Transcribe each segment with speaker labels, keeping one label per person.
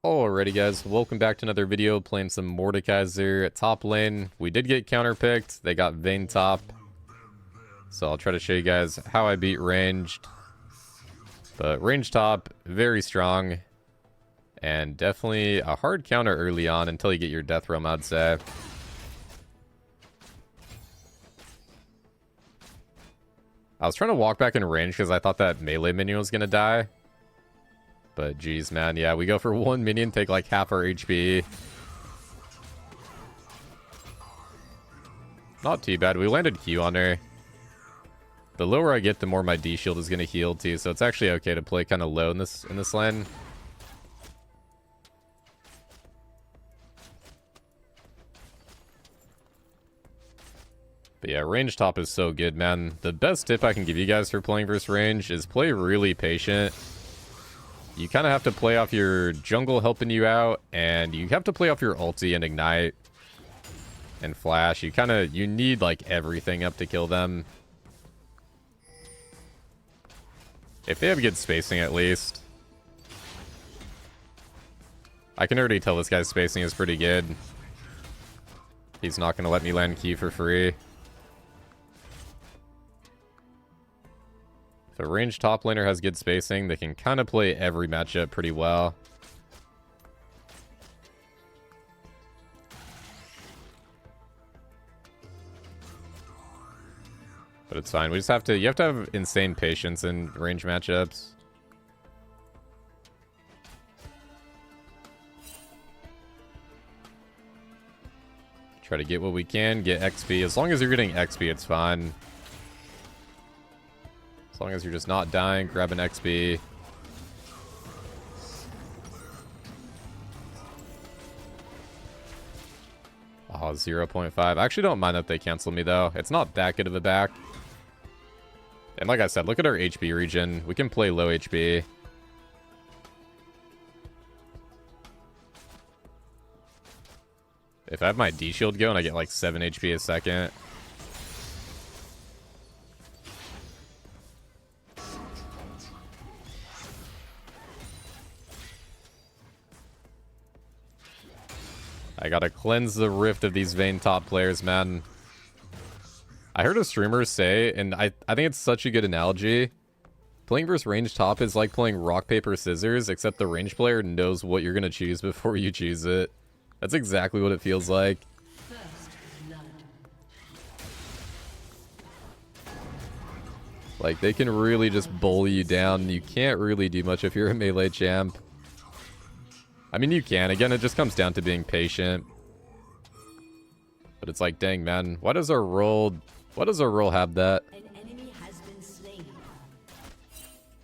Speaker 1: Alrighty guys, welcome back to another video playing some Mordekaiser at top lane. We did get counterpicked, they got Vayne top. So I'll try to show you guys how I beat ranged. But ranged top, very strong. And definitely a hard counter early on until you get your death realm, I'd say. I was trying to walk back in range because I thought that melee minion was going to die. But geez, man, yeah, we go for one minion, take like half our HP. Not too bad. We landed Q on her. The lower I get, the more my D shield is going to heal too, so it's actually okay to play kind of low in this lane. But yeah, range top is so good, man. The best tip I can give you guys for playing versus range is play really patient. You kind of have to play off your jungle helping you out, and you have to play off your ulti and ignite and flash. You need like everything up to kill them. If they have good spacing at least. I can already tell this guy's spacing is pretty good. He's not going to let me land Q for free. If a ranged top laner has good spacing, they can kind of play every matchup pretty well. But it's fine. You have to have insane patience in range matchups. Try to get what we can, get XP. As long as you're getting XP, it's fine. As long as you're just not dying, grab an XP. Oh, 0.5. I actually don't mind that they cancel me, though. It's not that good of a back. And like I said, look at our HP regen. We can play low HP. If I have my D shield going, I get like 7 HP a second. I gotta cleanse the rift of these Vayne top players, man. I heard a streamer say, and I think it's such a good analogy. Playing versus range top is like playing rock, paper, scissors, except the range player knows what you're gonna choose before you choose it. That's exactly what it feels like. Like, they can really just bully you down. You can't really do much if you're a melee champ. I mean, you can. Again, it just comes down to being patient. But it's like, dang, man. Why does our role have that? I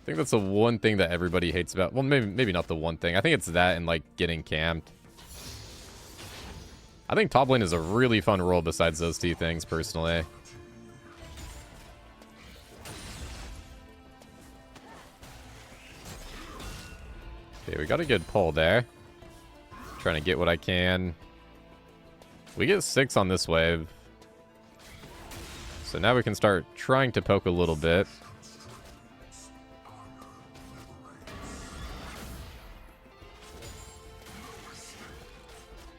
Speaker 1: think that's the one thing that everybody hates about... Well, maybe not the one thing. I think it's that and, like, getting camped. I think top lane is a really fun role besides those two things, personally. Okay, we got a good pull there. Trying to get what I can. We get 6 on this wave. So now we can start trying to poke a little bit.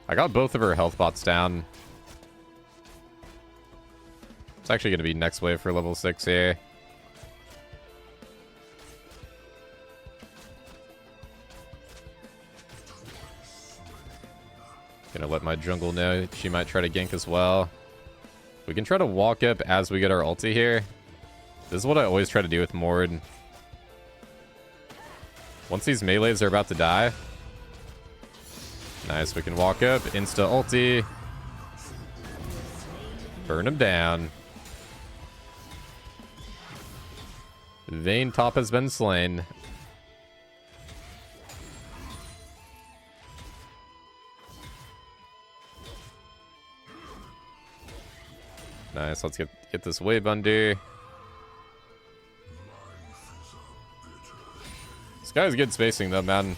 Speaker 1: I got both of her health bots down. It's actually going to be next wave for level 6 here. Gonna let my jungle know she might try to gank as well. We can try to walk up as we get our ulti here. This is what I always try to do with Morde. Once these melees are about to die. Nice, we can walk up, insta ulti. Burn them down. Vayne top has been slain. Nice, let's get this wave under. This guy's good spacing though, man.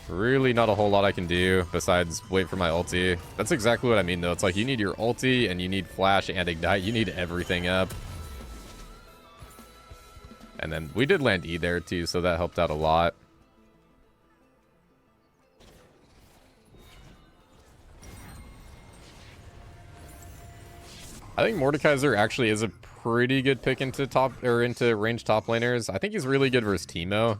Speaker 1: Really not a whole lot I can do besides wait for my ulti. That's exactly what I mean though. It's like you need your ulti and you need flash and ignite. You need everything up. And then we did land E there too, so that helped out a lot. I think Mordekaiser actually is a pretty good pick into into range top laners. I think he's really good versus Teemo.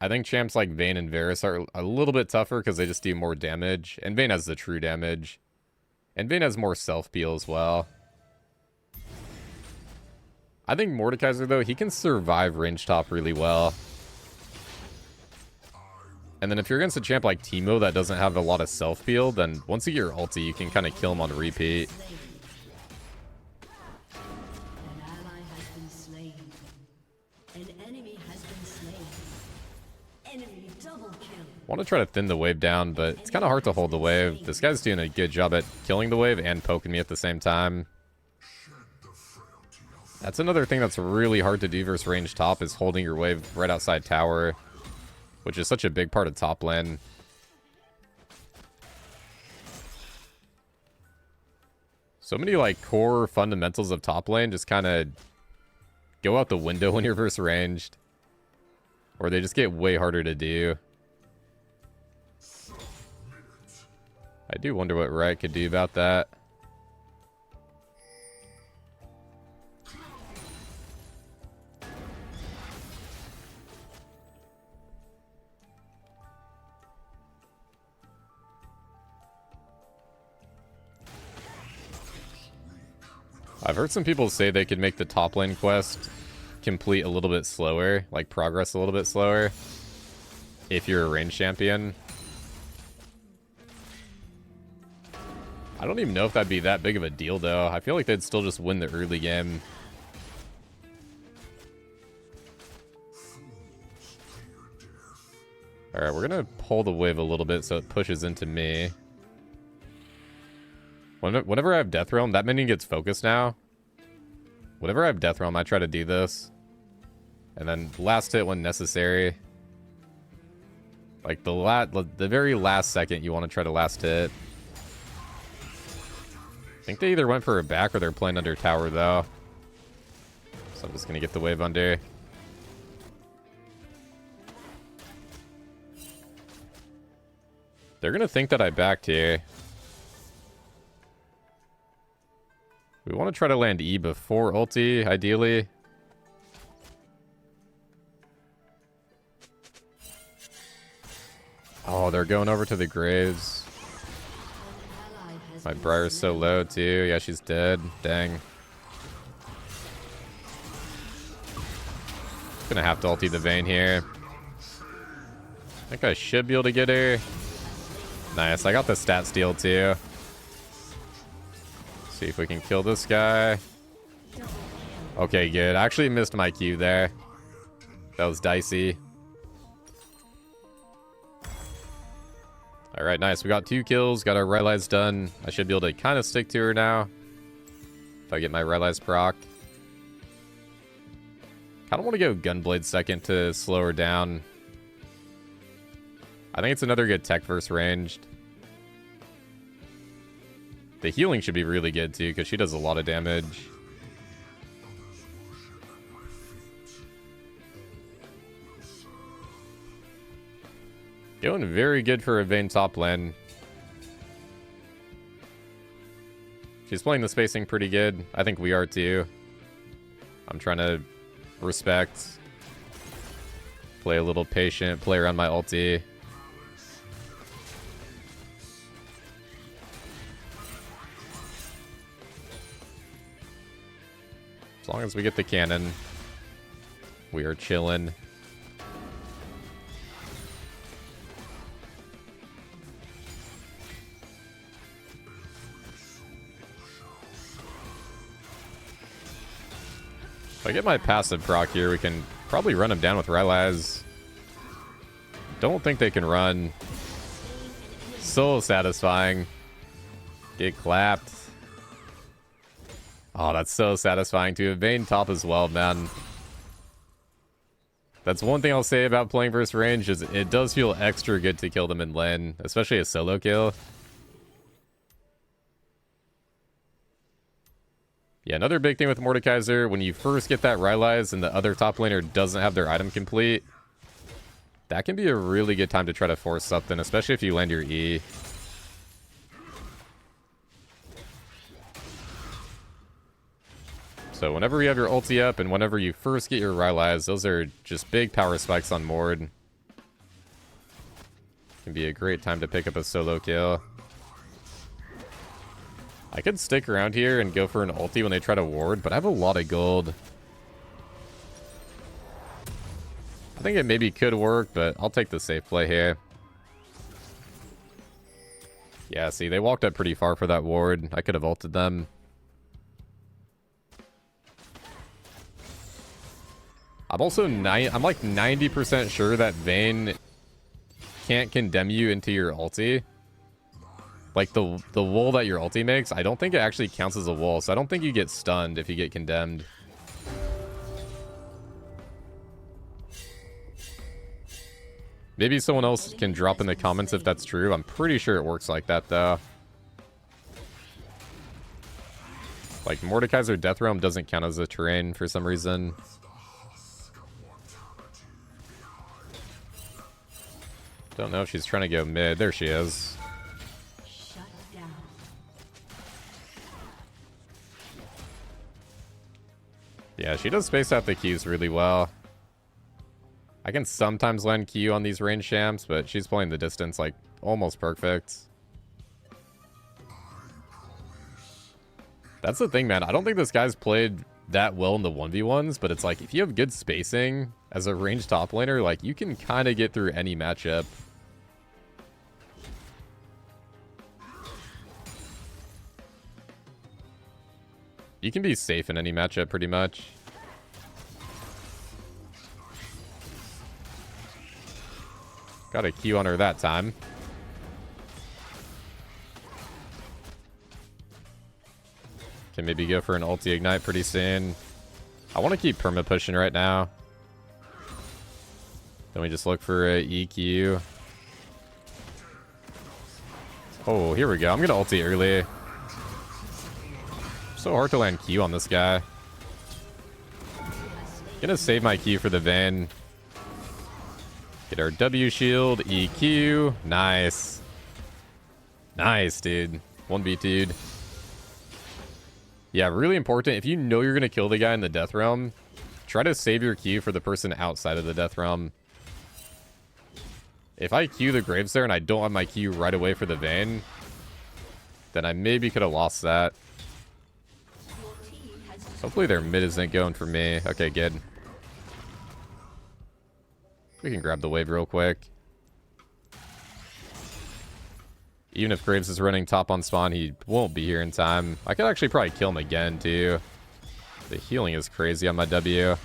Speaker 1: I think champs like Vayne and Varus are a little bit tougher because they just do more damage. And Vayne has the true damage. And Vayne has more self-peel as well. I think Mordekaiser, though, he can survive range top really well. And then if you're against a champ like Teemo that doesn't have a lot of self-peel, then once you get your ulti, you can kind of kill him on repeat. I want to try to thin the wave down, but it's kind of hard to hold the wave. This guy's doing a good job at killing the wave and poking me at the same time. That's another thing that's really hard to do versus range top, is holding your wave right outside tower, which is such a big part of top lane. So many like core fundamentals of top lane just kind of go out the window when you're versus ranged, or they just get way harder to do. I do wonder what Riot could do about that. I've heard some people say they could make the top lane quest complete a little bit slower, like progress a little bit slower, if you're a range champion. I don't even know if that'd be that big of a deal, though. I feel like they'd still just win the early game. Alright, we're gonna pull the wave a little bit so it pushes into me. Whenever I have Death Realm, that minion gets focused now. Whenever I have Death Realm, I try to do this. And then last hit when necessary. Like the very last second, you want to try to last hit. I think they either went for a back or they're playing under tower, though. So I'm just going to get the wave under. They're going to think that I backed here. We want to try to land E before ulti, ideally. Oh, they're going over to the graves. My Briar's so low, too. Yeah, she's dead. Dang. Gonna have to ulti the Vayne here. I think I should be able to get her. Nice. I got the stat steal, too. See if we can kill this guy. Okay, good. I actually missed my Q there. That was dicey. Alright, nice. We got 2 kills. Got our Rylai's done. I should be able to kind of stick to her now. If I get my Rylai's proc. Kind of want to go Gunblade second to slow her down. I think it's another good tech versus ranged. The healing should be really good too, because she does a lot of damage. Going very good for a Vayne top lane. She's playing the spacing pretty good. I think we are too. I'm trying to respect. Play a little patient, play around my ulti. As long as we get the cannon, we are chilling. If I get my passive proc here, we can probably run him down with Rylai's. Don't think they can run. So satisfying. Get clapped. Oh, that's so satisfying to have Vayne top as well, man. That's one thing I'll say about playing versus range, is it does feel extra good to kill them in lane, especially a solo kill. Yeah, another big thing with Mordekaiser, when you first get that Rylai's and the other top laner doesn't have their item complete, that can be a really good time to try to force something, especially if you land your E. So whenever you have your ulti up and whenever you first get your Rylai's, those are just big power spikes on Morde. Can be a great time to pick up a solo kill. I could stick around here and go for an ulti when they try to ward, but I have a lot of gold. I think it maybe could work, but I'll take the safe play here. Yeah, see, they walked up pretty far for that ward. I could have ulted them. I'm also I'm like 90% sure that Vayne can't condemn you into your ulti. Like the wall that your ulti makes, I don't think it actually counts as a wall, so I don't think you get stunned if you get condemned. Maybe someone else can drop in the comments if that's true. I'm pretty sure it works like that, though. Like, Mordekaiser Death Realm doesn't count as a terrain for some reason. Don't know if she's trying to go mid. There she is. Yeah, she does space out the Qs really well. I can sometimes land Q on these range champs, but she's playing the distance like almost perfect. That's the thing, man. I don't think this guy's played that well in the 1v1s, but it's like if you have good spacing as a ranged top laner, like you can kind of get through any matchup. You can be safe in any matchup pretty much. Got a Q on her that time. Can maybe go for an ulti ignite pretty soon. I want to keep perma pushing right now. Then we just look for a EQ. Oh, here we go. I'm going to ulti early. So hard to land Q on this guy. Gonna save my Q for the Vayne. Get our W shield, EQ. Nice. Nice, dude. 1v2'd. Yeah, really important. If you know you're going to kill the guy in the Death Realm, try to save your Q for the person outside of the Death Realm. If I Q the Graves there and I don't have my Q right away for the Vayne, then I maybe could have lost that. Hopefully their mid isn't going for me. Okay, good. We can grab the wave real quick. Even if Graves is running top on spawn, he won't be here in time. I could actually probably kill him again, too. The healing is crazy on my W.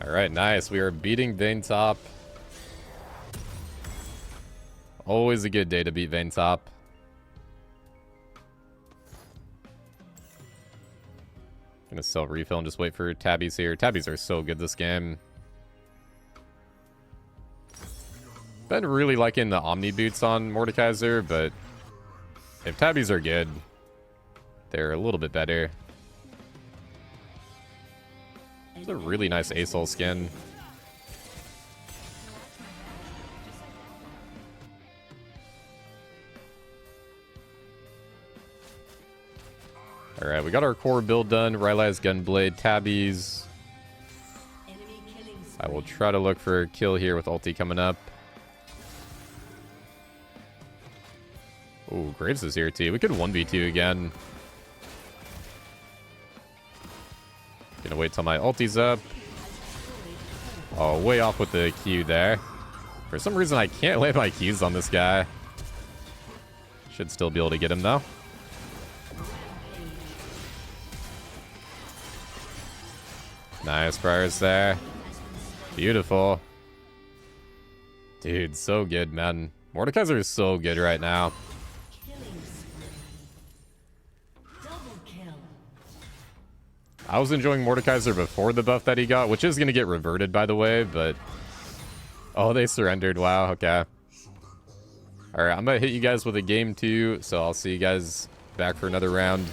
Speaker 1: Alright, nice. We are beating Vayne top. Always a good day to beat Vayne top. Gonna sell refill and just wait for tabbies here. Tabbies are so good this game. Been really liking the Omni boots on Mordekaiser, but if tabbies are good, they're a little bit better. It's a really nice ASOL skin. Alright, we got our core build done. Rylai's Gunblade, tabbies. I will try to look for a kill here with ulti coming up. Ooh, Graves is here too. We could 1v2 again. Gonna wait till my ulti's up. Oh, way off with the Q there. For some reason, I can't land my Qs on this guy. Should still be able to get him though. Nice prayers there. Beautiful. Dude, so good, man. Mordekaiser is so good right now. I was enjoying Mordekaiser before the buff that he got, which is going to get reverted, by the way, but... Oh, they surrendered. Wow, okay. Alright, I'm going to hit you guys with a game 2, so I'll see you guys back for another round.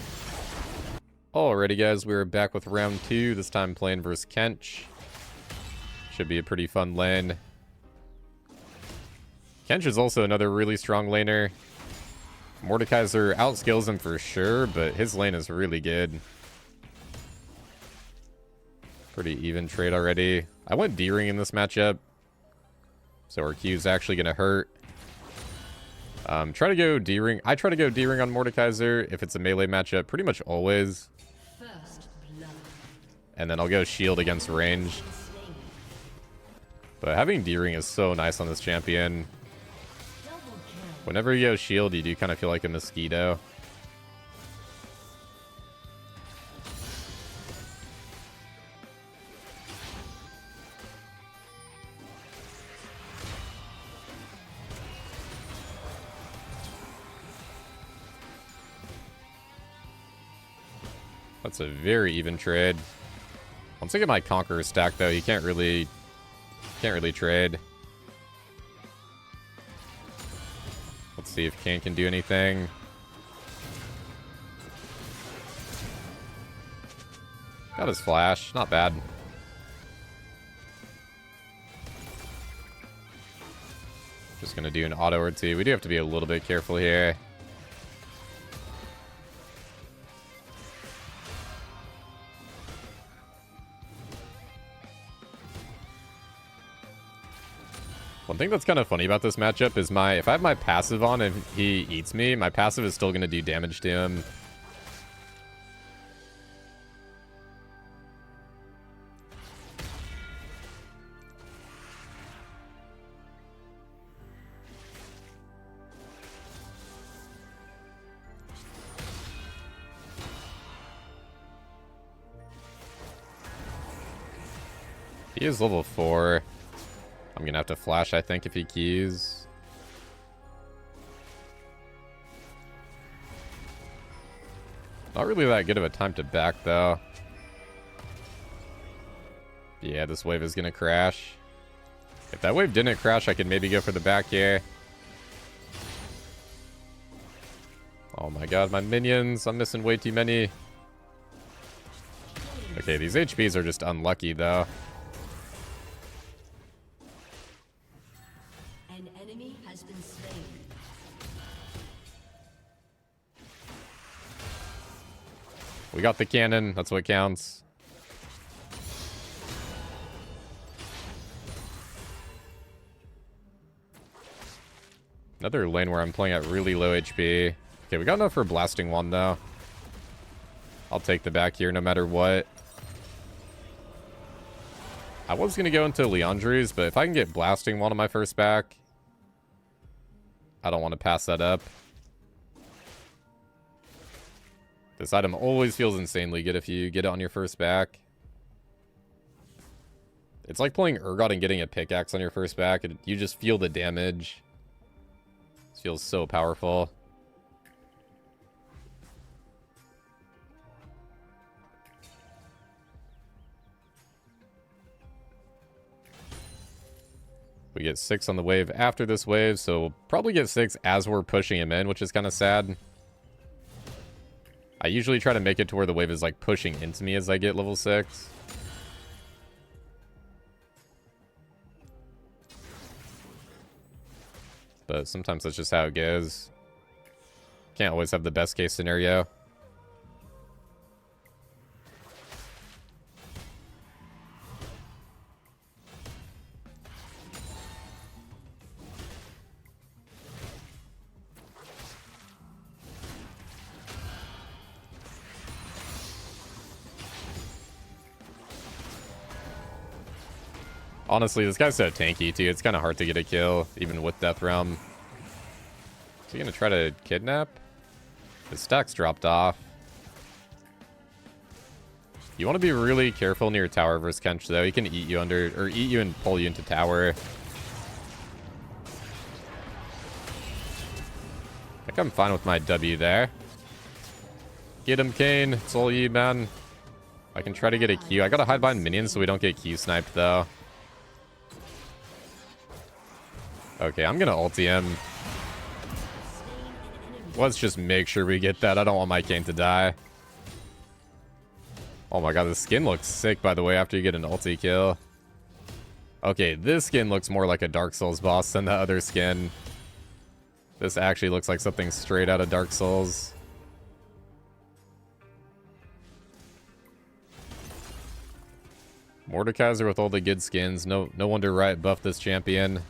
Speaker 1: Alrighty, guys, we're back with round 2, this time playing versus Kench. Should be a pretty fun lane. Kench is also another really strong laner. Mordekaiser outskills him for sure, but his lane is really good. Pretty even trade already. I went D-ring in this matchup, so our Q is actually going to hurt. Try to go D-ring. I try to go D-ring on Mordekaiser if it's a melee matchup, pretty much always. And then I'll go shield against range. But having D-ring is so nice on this champion. Whenever you go shield, you do kind of feel like a mosquito. That's a very even trade. Once I get my Conqueror stack, though, you can't really trade. Let's see if Kane can do anything. Got his flash, not bad. Just gonna do an auto or two. We do have to be a little bit careful here. One thing that's kind of funny about this matchup is if I have my passive on and he eats me, my passive is still going to do damage to him. He is level 4. I'm gonna have to flash, I think, if he keys. Not really that good of a time to back, though. Yeah, this wave is gonna crash. If that wave didn't crash, I could maybe go for the back here. Oh my god, my minions. I'm missing way too many. Okay, these HPs are just unlucky, though. We got the cannon. That's what counts. Another lane where I'm playing at really low HP. Okay, we got enough for blasting one, though. I'll take the back here no matter what. I was going to go into Leandri's, but if I can get blasting one on my first back, I don't want to pass that up. This item always feels insanely good if you get it on your first back. It's like playing Urgot and getting a pickaxe on your first back. You just feel the damage. It feels so powerful. We get 6 on the wave after this wave, so we'll probably get 6 as we're pushing him in, which is kind of sad. I usually try to make it to where the wave is like pushing into me as I get level 6. But sometimes that's just how it goes. Can't always have the best case scenario. Honestly, this guy's so tanky, too. It's kind of hard to get a kill, even with Death Realm. Is he going to try to kidnap? His stack's dropped off. You want to be really careful near tower versus Kench, though. He can eat you under, or eat you and pull you into tower. I think I'm fine with my W there. Get him, Kane. It's all you, man. I can try to get a Q. I gotta hide behind minions so we don't get Q sniped, though. Okay, I'm gonna ulti him. Let's just make sure we get that. I don't want my Kane to die. Oh my god, the skin looks sick, by the way, after you get an ulti kill. Okay, this skin looks more like a Dark Souls boss than the other skin. This actually looks like something straight out of Dark Souls. Mordekaiser with all the good skins. No wonder Riot buffed this champion.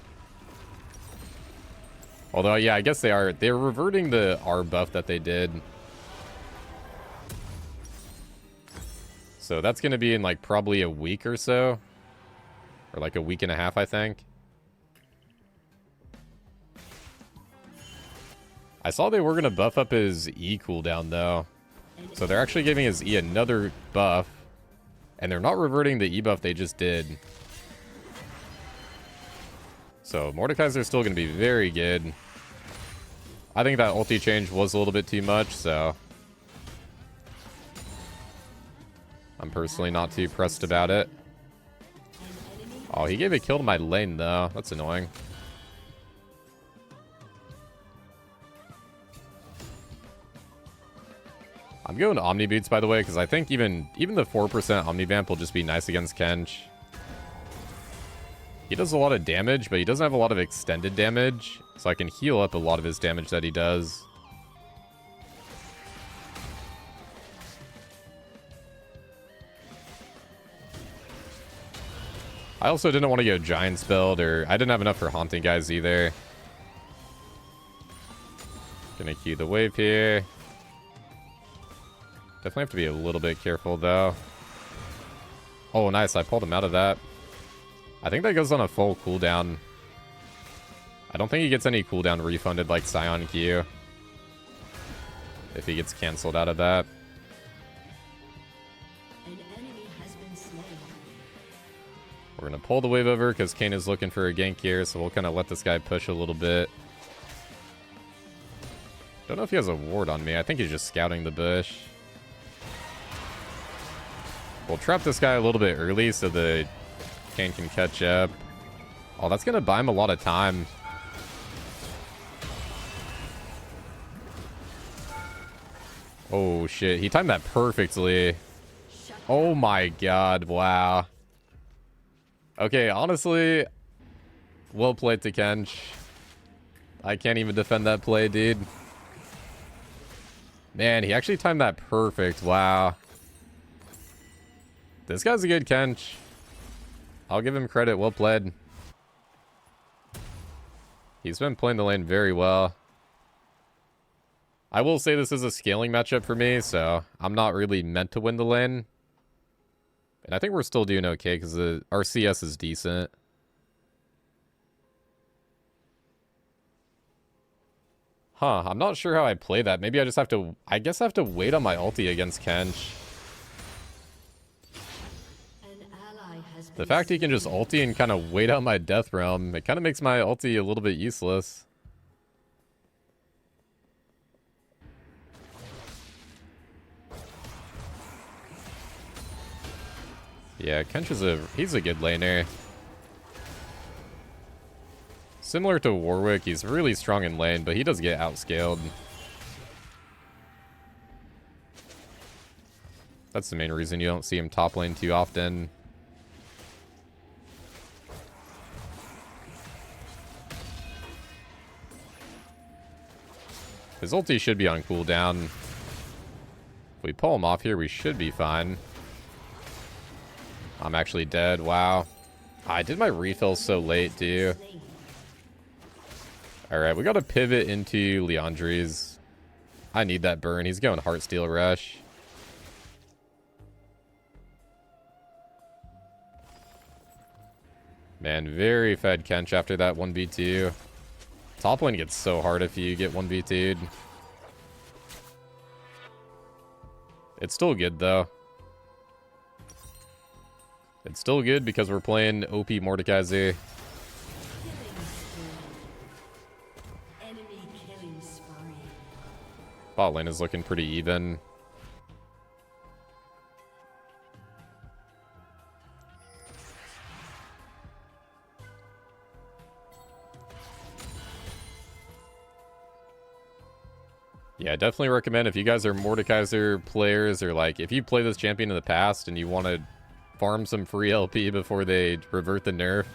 Speaker 1: Although, yeah, I guess they're reverting the R buff that they did. So that's going to be in like probably a week or so. Or like a week and a half, I think. I saw they were going to buff up his E cooldown though. So they're actually giving his E another buff. And they're not reverting the E buff they just did. So Mordekaiser is still going to be very good. I think that ulti change was a little bit too much, so I'm personally not too pressed about it. Oh, he gave a kill to my lane, though. That's annoying. I'm going Omni Boots, by the way, because I think even the 4% Omni Vamp will just be nice against Kench. He does a lot of damage, but he doesn't have a lot of extended damage, so I can heal up a lot of his damage that he does. I also didn't want to go Giant's build, or I didn't have enough for Haunting Guys either. Gonna queue the wave here. Definitely have to be a little bit careful, though. Oh, nice. I pulled him out of that. I think that goes on a full cooldown. I don't think he gets any cooldown refunded like Scion Q. If he gets cancelled out of that.
Speaker 2: An enemy has been slain.
Speaker 1: We're going to pull the wave over because Kane is looking for a gank here, so we'll kind of let this guy push a little bit. Don't know if he has a ward on me. I think he's just scouting the bush. We'll trap this guy a little bit early so the Kane can catch up. Oh, that's going to buy him a lot of time. Oh, shit. He timed that perfectly. Oh, my God. Wow. Okay, honestly, well played to Kench. I can't even defend that play, dude. Man, he actually timed that perfect. Wow. This guy's a good Kench. I'll give him credit. Well played. He's been playing the lane very well. I will say this is a scaling matchup for me, so I'm not really meant to win the lane. And I think we're still doing okay because our CS is decent. Huh, I'm not sure how I play that. Maybe I just have to... I guess I have to wait on my ulti against Kench. The fact he can just ulti and kind of wait out my death realm, it kind of makes my ulti a little bit useless. Yeah, Kench is he's a good laner. Similar to Warwick, he's really strong in lane, but he does get outscaled. That's the main reason you don't see him top lane too often. His ulti should be on cooldown. If we pull him off here, we should be fine. I'm actually dead. Wow. I did my refill so late, too. Alright, we gotta pivot into Leandri's. I need that burn. He's going Heartsteel Rush. Man, very fed Kench after that 1v2. Top lane gets so hard if you get 1v2'd. It's still good, though. It's still good because we're playing OP Mordekaiser. Bot lane is looking pretty even. Yeah, I definitely recommend if you guys are Mordekaiser players, or like if you play this champion in the past and you want to farm some free LP before they revert the nerf,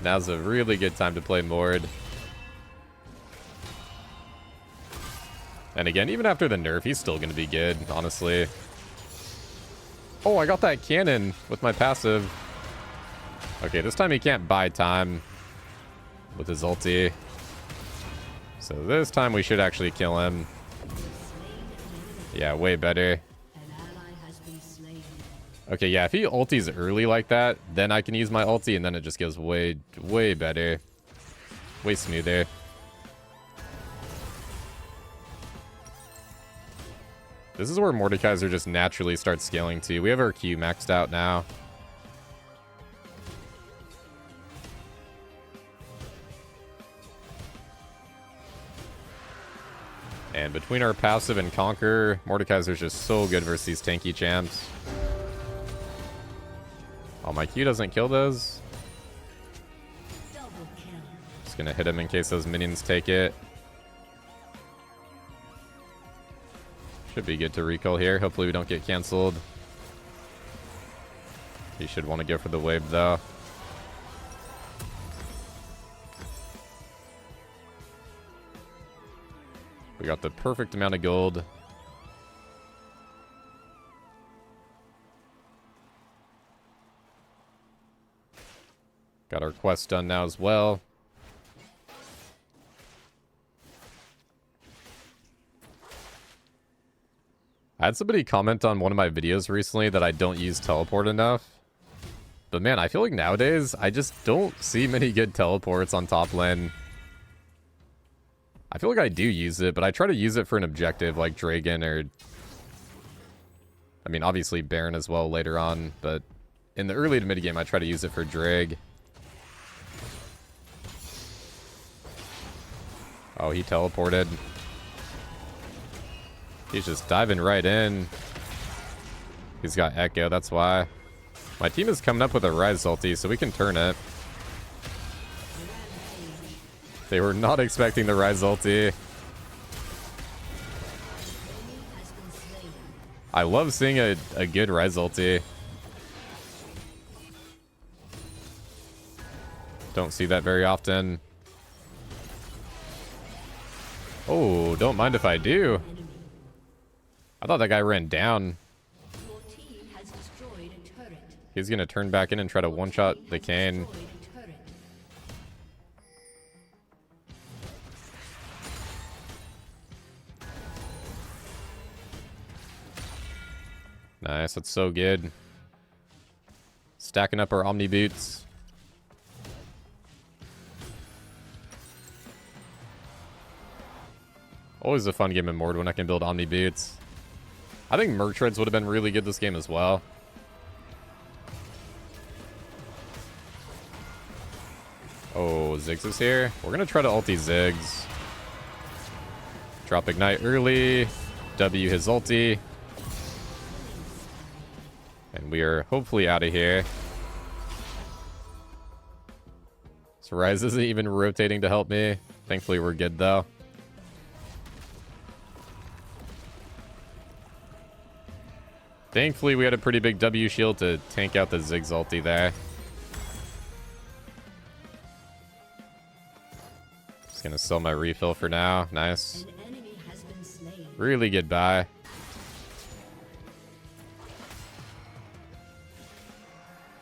Speaker 1: now's a really good time to play Morde. And again, even after the nerf, he's still going to be good, honestly. Oh, I got that cannon with my passive. Okay, this time he can't buy time with his ulti. So this time we should actually kill him. Yeah, way better. Okay, yeah, if he ultis early like that, then I can use my ulti, and then it just goes way, way better. Way smoother. This is where Mordekaiser just naturally starts scaling too. We have our Q maxed out now. And between our passive and Conquer, Mordekaiser's just so good versus these tanky champs. Oh, my Q doesn't kill those. Just gonna hit him in case those minions take it. Should be good to recall here. Hopefully we don't get canceled. He should want to go for the wave though. We got the perfect amount of gold. Got our quest done now as well. I had somebody comment on one of my videos recently that I don't use teleport enough. But man, I feel like nowadays, I just don't see many good teleports on top lane. I feel like I do use it, but I try to use it for an objective like Dragon or... I mean, obviously Baron as well later on, but in the early to mid game, I try to use it for Drag. Oh, he teleported. He's just diving right in. He's got Echo, that's why. My team is coming up with a Rise ulti, so we can turn it. They were not expecting the Rise ulti. I love seeing a good Rise ulti. Don't see that very often. Oh, don't mind if I do. I thought that guy ran down. He's gonna turn back in and try to one-shot the Kayn. Nice, that's so good. Stacking up our Omni Boots. Always a fun game in Morde when I can build Omni Boots. I think Merc Treads would have been really good this game as well. Oh, Ziggs is here. We're going to try to ulti Ziggs. Drop Ignite early. W his ulti. And we are hopefully out of here. So Ryze isn't even rotating to help me. Thankfully we're good though. Thankfully we had a pretty big W shield to tank out the Ziggs ulti there. Just gonna sell my refill for now. Nice. Really good buy.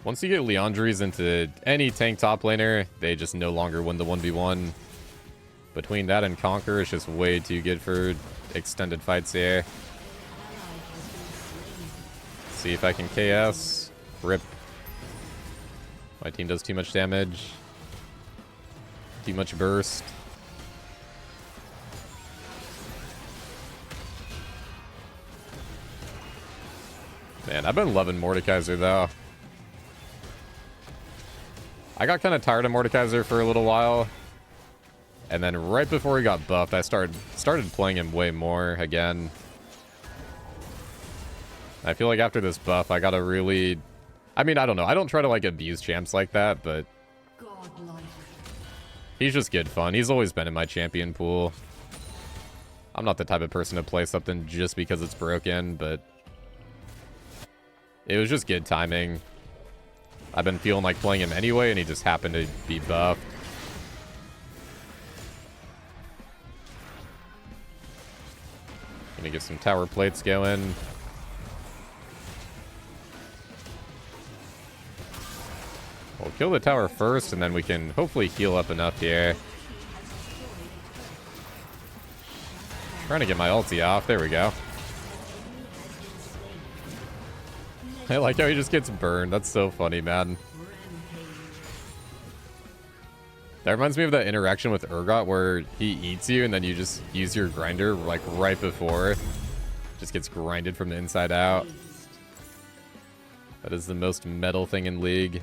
Speaker 1: Once you get Leandries into any tank top laner, they just no longer win the 1v1. Between that and Conquer, it's just way too good for extended fights here. See if I can KS. Rip. My team does too much damage. Too much burst. Man, I've been loving Mordekaiser though. I got kind of tired of Mordekaiser for a little while. And then right before he got buffed, I started playing him way more again. I feel like after this buff, I gotta really... I mean, I don't know. I don't try to, like, abuse champs like that, but... he's just good fun. He's always been in my champion pool. I'm not the type of person to play something just because it's broken, but... it was just good timing. I've been feeling like playing him anyway, and he just happened to be buffed. Gonna get some tower plates going. We'll kill the tower first, and then we can hopefully heal up enough here. Trying to get my ulti off. There we go. I like how he just gets burned. That's so funny, man. That reminds me of that interaction with Urgot where he eats you and then you just use your grinder like right before. Just gets grinded from the inside out. That is the most metal thing in League.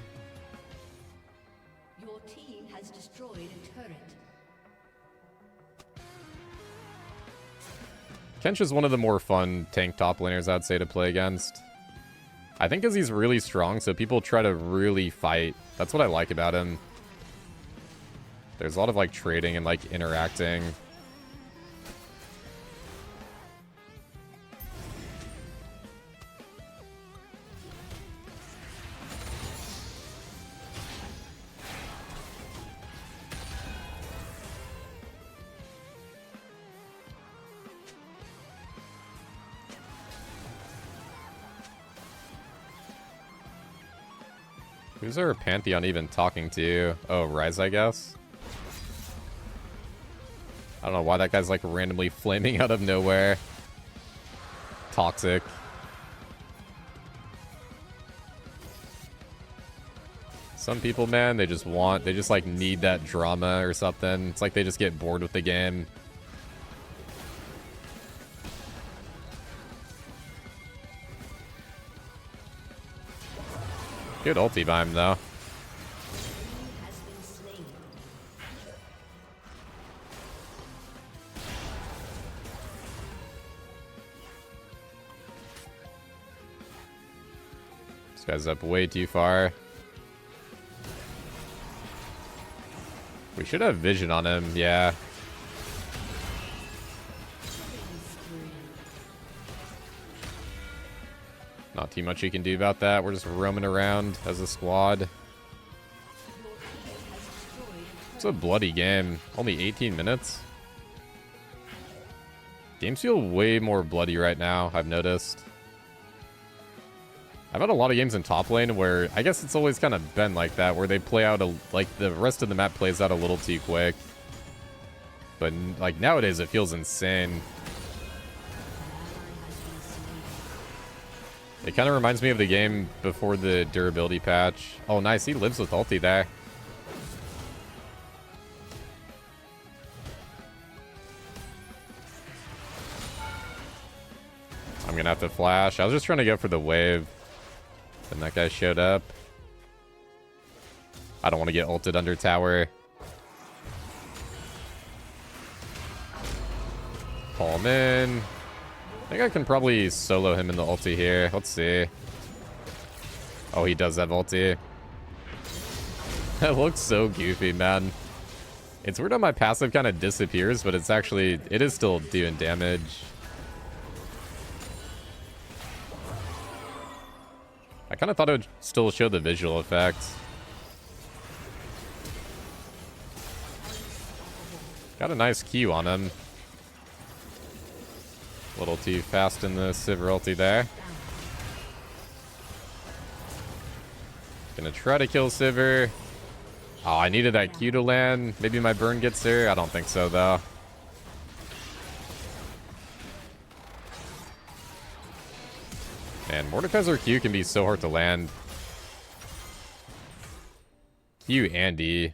Speaker 2: Your team has destroyed a turret.
Speaker 1: Kench is one of the more fun tank top laners, I'd say, to play against. I think because he's really strong, so people try to really fight. That's what I like about him. There's a lot of like trading and like interacting. Who's our Pantheon even talking to? Oh, Rise, I guess. I don't know why that guy's like randomly flaming out of nowhere. Toxic. Some people, man, they just like need that drama or something. It's like they just get bored with the game. Good ulti by him, though. This guy's up way too far. We should have vision on him, yeah. Not too much you can do about that. We're just roaming around as a squad. It's a bloody game. Only 18 minutes. Games feel way more bloody right now, I've noticed. I've had a lot of games in top lane where I guess it's always kind of been like that, where they play out, like the rest of the map plays out a little too quick. But like nowadays it feels insane. It kind of reminds me of the game before the durability patch. Oh, nice. He lives with ulti there. I'm going to have to flash. I was just trying to go for the wave. Then that guy showed up. I don't want to get ulted under tower. Pull him in. I think I can probably solo him in the ulti here. Let's see. Oh, he does have ulti. That looks so goofy, man. It's weird how my passive kind of disappears, but it's actually, it is still doing damage. I kind of thought it would still show the visual effect. Got a nice Q on him. A little too fast in the Sivir ulti there. Gonna try to kill Sivir. Oh, I needed that Q to land. Maybe my burn gets there. I don't think so, though. Man, Mordekaiser Q can be so hard to land. Q and E.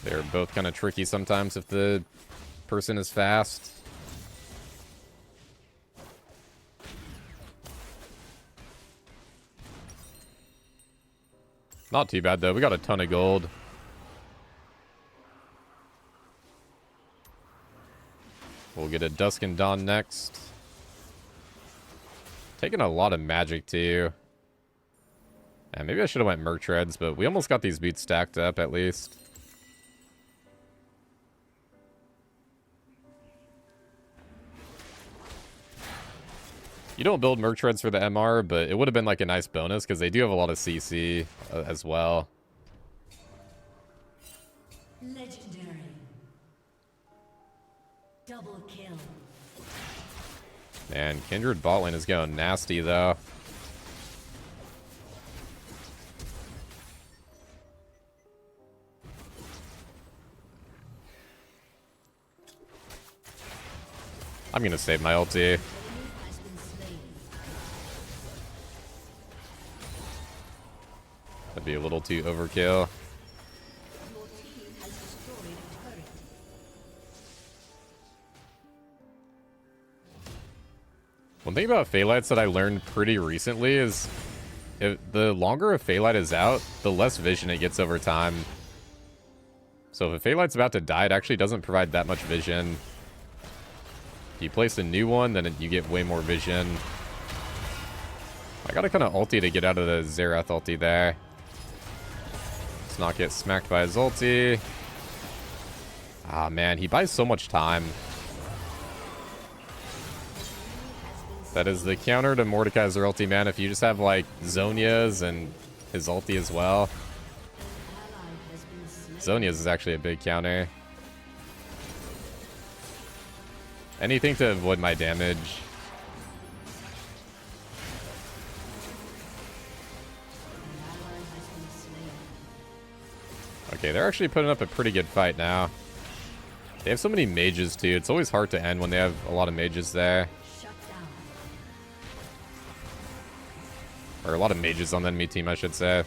Speaker 1: They're both kind of tricky sometimes if the person is fast. Not too bad, though. We got a ton of gold. We'll get a Dusk and Dawn next. Taking a lot of magic, too. And maybe I should have went Merc Treads, but we almost got these boots stacked up, at least. You don't build Merc Treads for the MR, but it would have been like a nice bonus because they do have a lot of CC as well.
Speaker 2: Legendary. Double kill.
Speaker 1: Man, Kindred bot lane is going nasty, though. I'm gonna save my ulti. That'd be a little too overkill. One thing about Phaelites that I learned pretty recently is the longer a Phaelite is out, the less vision it gets over time. So if a Phaelite's about to die, it actually doesn't provide that much vision. If you place a new one, then you get way more vision. I gotta kind of ulti to get out of the Xerath ulti there. Let's not get smacked by his ulti. Ah, man, he buys so much time. That is the counter to Mordekaiser ulti, man. If you just have, like, Zhonya's and his ulti as well. Zhonya's is actually a big counter. Anything to avoid my damage. Okay, they're actually putting up a pretty good fight now. They have so many mages, too. It's always hard to end when they have a lot of mages there. Or a lot of mages on the enemy team, I should say.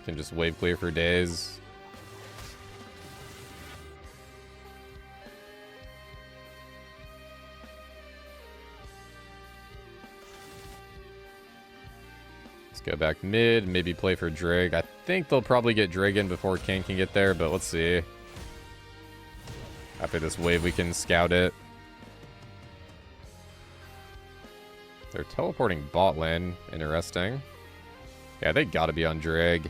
Speaker 1: Can just wave clear for days. Let's go back mid, maybe play for Drake. I think they'll probably get Drake in before King can get there, but let's see. After this wave, we can scout it. They're teleporting bot lane. Interesting. Yeah, they gotta be on Drake.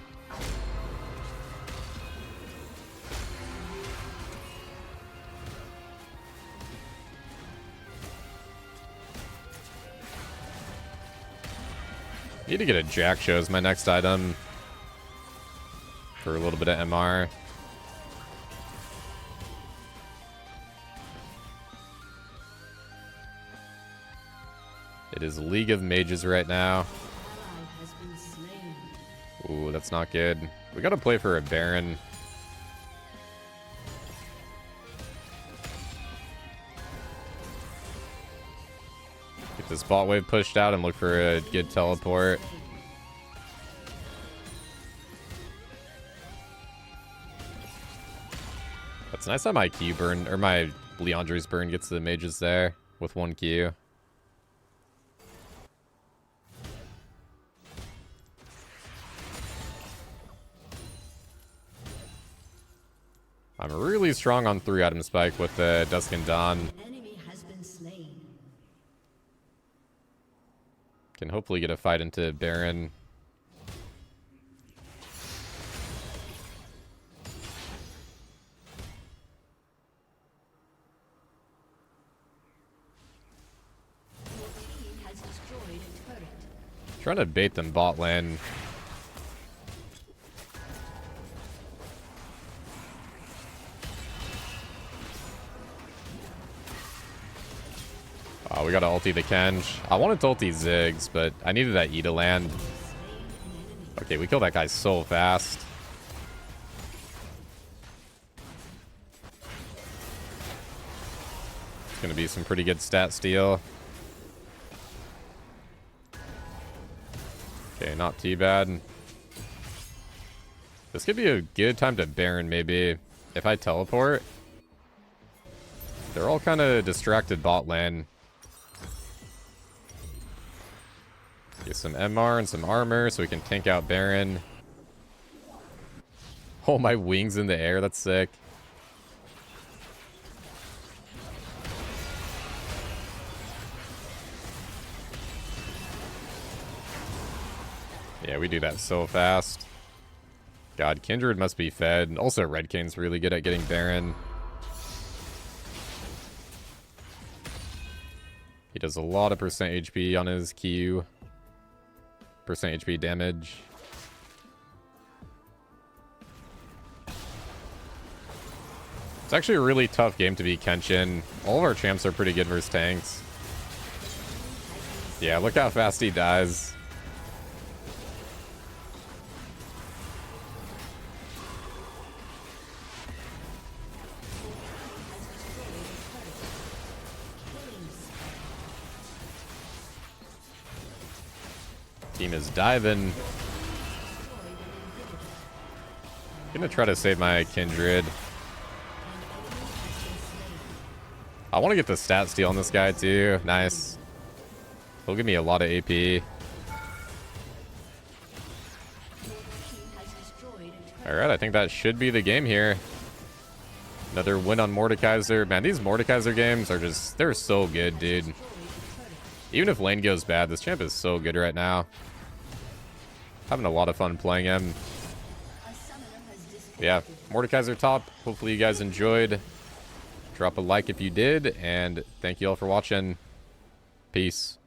Speaker 1: Need to get a jak'sho as my next item for a little bit of MR. It is League of Mages right now. Ooh, that's not good. We gotta play for a Baron. Get this bot wave pushed out and look for a good teleport. That's nice that my Q burn, or my Leandre's burn gets the mages there with 1 Q. I'm really strong on 3-item spike with the Dusk and Dawn. Can hopefully get a fight into Baron. Trying to bait them bot lane. Oh, we gotta ulti the Kench. I wanted to ulti Ziggs, but I needed that E to land. Okay, we killed that guy so fast. It's gonna be some pretty good stat steal. Okay, not too bad. This could be a good time to Baron, maybe. If I teleport. They're all kind of distracted bot lane. Get some MR and some armor so we can tank out Baron. Oh, my wings in the air. That's sick. Yeah, we do that so fast. God, Kindred must be fed. Also, Red Kane's really good at getting Baron. He does a lot of percent HP on his Q. Percent HP damage. It's actually a really tough game to beat Kench in. All of our champs are pretty good versus tanks. Yeah, look how fast he dies. Team is diving. Gonna try to save my Kindred. I want to get the stat steal on this guy too. Nice. He'll give me a lot of AP. Alright, I think that should be the game here. Another win on Mordekaiser. Man, these Mordekaiser games are just, they're so good, dude. Even if lane goes bad, this champ is so good right now. Having a lot of fun playing him. Yeah, Mordekaiser top. Hopefully you guys enjoyed. Drop a like if you did, and thank you all for watching. Peace.